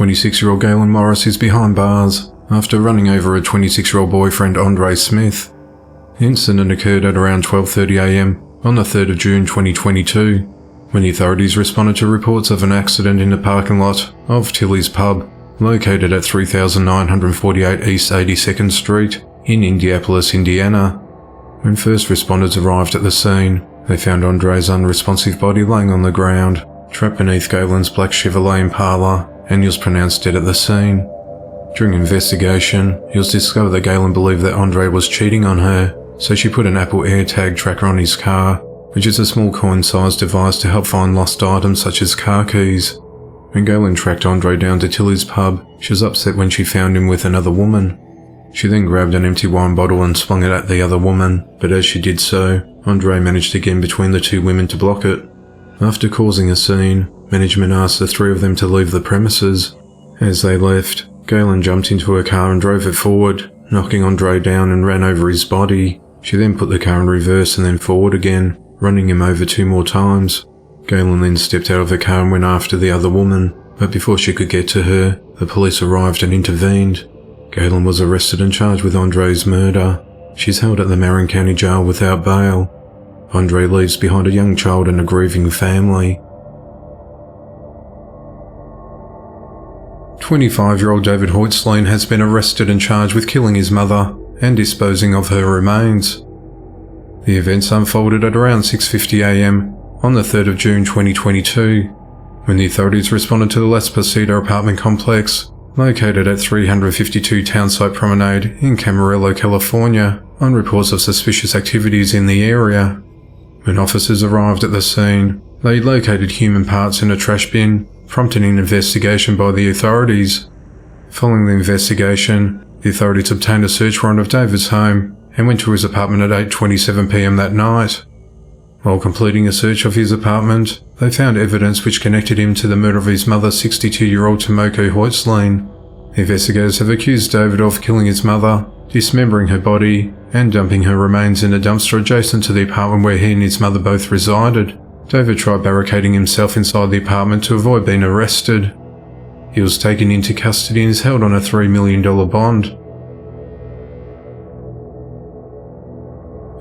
26-year-old Galen Morris is behind bars after running over a 26-year-old boyfriend Andre Smith. The incident occurred at around 12:30 a.m. on the 3rd of June 2022, when the authorities responded to reports of an accident in the parking lot of Tilly's Pub, located at 3948 East 82nd Street in Indianapolis, Indiana. When first responders arrived at the scene, they found Andre's unresponsive body laying on the ground, trapped beneath Galen's black Chevrolet Impala, and he was pronounced dead at the scene. During investigation, it was discovered that Galen believed that Andre was cheating on her, so she put an Apple AirTag tracker on his car, which is a small coin-sized device to help find lost items such as car keys. When Galen tracked Andre down to Tilly's Pub, she was upset when she found him with another woman. She then grabbed an empty wine bottle and swung it at the other woman, but as she did so, Andre managed to get in between the two women to block it. After causing a scene, management asked the three of them to leave the premises. As they left, Galen jumped into her car and drove it forward, knocking Andre down and ran over his body. She then put the car in reverse and then forward again, running him over 2 more times. Galen then stepped out of the car and went after the other woman, but before she could get to her, the police arrived and intervened. Galen was arrested and charged with Andre's murder. She's held at the Marin County Jail without bail. Andre leaves behind a young child and a grieving family. 25-year-old David Hoytslein has been arrested and charged with killing his mother and disposing of her remains. The events unfolded at around 6:50 a.m. on the 3rd of June 2022, when the authorities responded to the Las Positas apartment complex, located at 352 Townsite Promenade in Camarillo, California, on reports of suspicious activities in the area. When officers arrived at the scene, they located human parts in a trash bin, prompting an investigation by the authorities. Following the investigation, the authorities obtained a search warrant of David's home and went to his apartment at 8:27 p.m. that night. While completing a search of his apartment, they found evidence which connected him to the murder of his mother, 62-year-old Tomoko Hoytslein. The investigators have accused David of killing his mother, dismembering her body, and dumping her remains in a dumpster adjacent to the apartment where he and his mother both resided. David tried barricading himself inside the apartment to avoid being arrested. He was taken into custody and is held on a $3 million bond.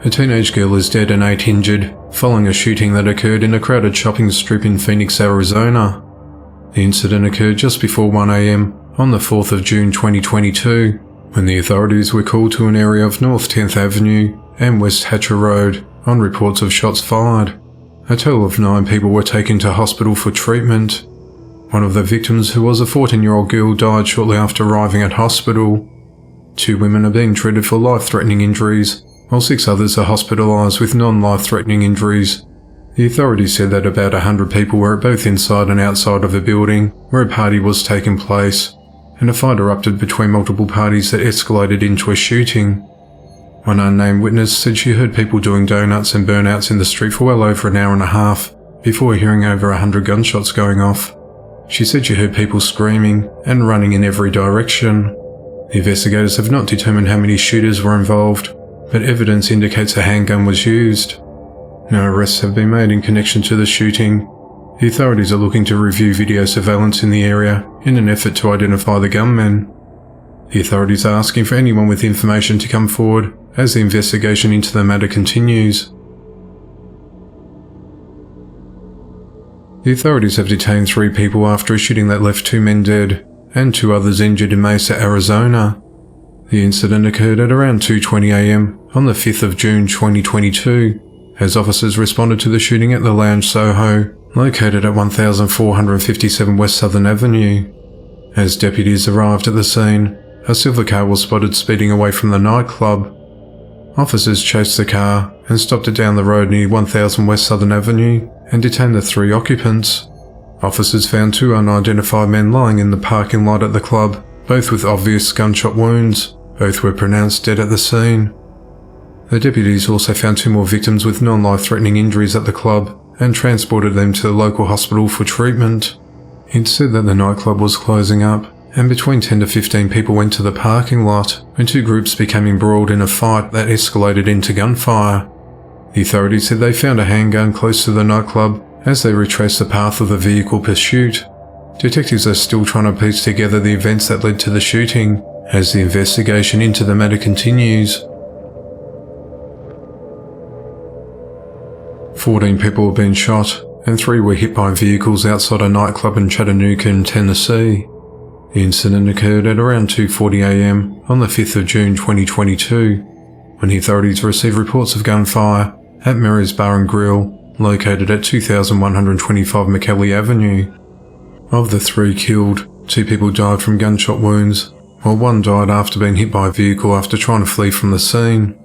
A teenage girl is dead and 8 injured, following a shooting that occurred in a crowded shopping strip in Phoenix, Arizona. The incident occurred just before 1 a.m. on the 4th of June 2022, when the authorities were called to an area of North 10th Avenue and West Hatcher Road on reports of shots fired. A total of 9 people were taken to hospital for treatment. One of the victims, who was a 14-year-old girl, died shortly after arriving at hospital. 2 women are being treated for life-threatening injuries, while 6 others are hospitalized with non-life-threatening injuries. The authorities said that about 100 people were both inside and outside of a building where a party was taking place, and a fight erupted between multiple parties that escalated into a shooting. One unnamed witness said she heard people doing donuts and burnouts in the street for well over an hour and a half before hearing over 100 gunshots going off. She said she heard people screaming and running in every direction. The investigators have not determined how many shooters were involved, but evidence indicates a handgun was used. No arrests have been made in connection to the shooting. The authorities are looking to review video surveillance in the area in an effort to identify the gunmen. The authorities are asking for anyone with information to come forward as the investigation into the matter continues. The authorities have detained 3 people after a shooting that left 2 men dead and 2 others injured in Mesa, Arizona. The incident occurred at around 2:20 a.m. on the 5th of June 2022, as officers responded to the shooting at the Lounge Soho, located at 1457 West Southern Avenue. As deputies arrived at the scene, a silver car was spotted speeding away from the nightclub. Officers chased the car and stopped it down the road near 1000 West Southern Avenue and detained the 3 occupants. Officers found 2 unidentified men lying in the parking lot at the club, both with obvious gunshot wounds. Both were pronounced dead at the scene. The deputies also found 2 more victims with non-life-threatening injuries at the club and transported them to the local hospital for treatment. It's said that the nightclub was closing up, and between 10 to 15 people went to the parking lot when 2 groups became embroiled in a fight that escalated into gunfire. The authorities said they found a handgun close to the nightclub as they retraced the path of the vehicle pursuit. Detectives are still trying to piece together the events that led to the shooting, as the investigation into the matter continues. 14 people have been shot, and 3 were hit by vehicles outside a nightclub in Chattanooga in Tennessee. The incident occurred at around 2:40 a.m. on the 5th of June 2022, when the authorities received reports of gunfire at Mary's Bar and Grill, located at 2125 McKelly Avenue. Of the 3 killed, 2 people died from gunshot wounds, while 1 died after being hit by a vehicle after trying to flee from the scene.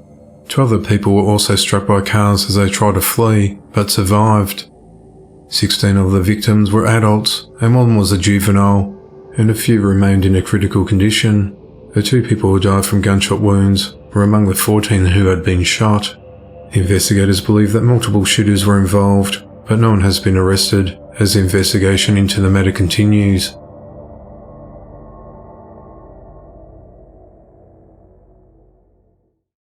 2 other people were also struck by cars as they tried to flee, but survived. 16 of the victims were adults, and 1 was a juvenile, and a few remained in a critical condition. The 2 people who died from gunshot wounds were among the 14 who had been shot. Investigators believe that multiple shooters were involved, but no one has been arrested as the investigation into the matter continues.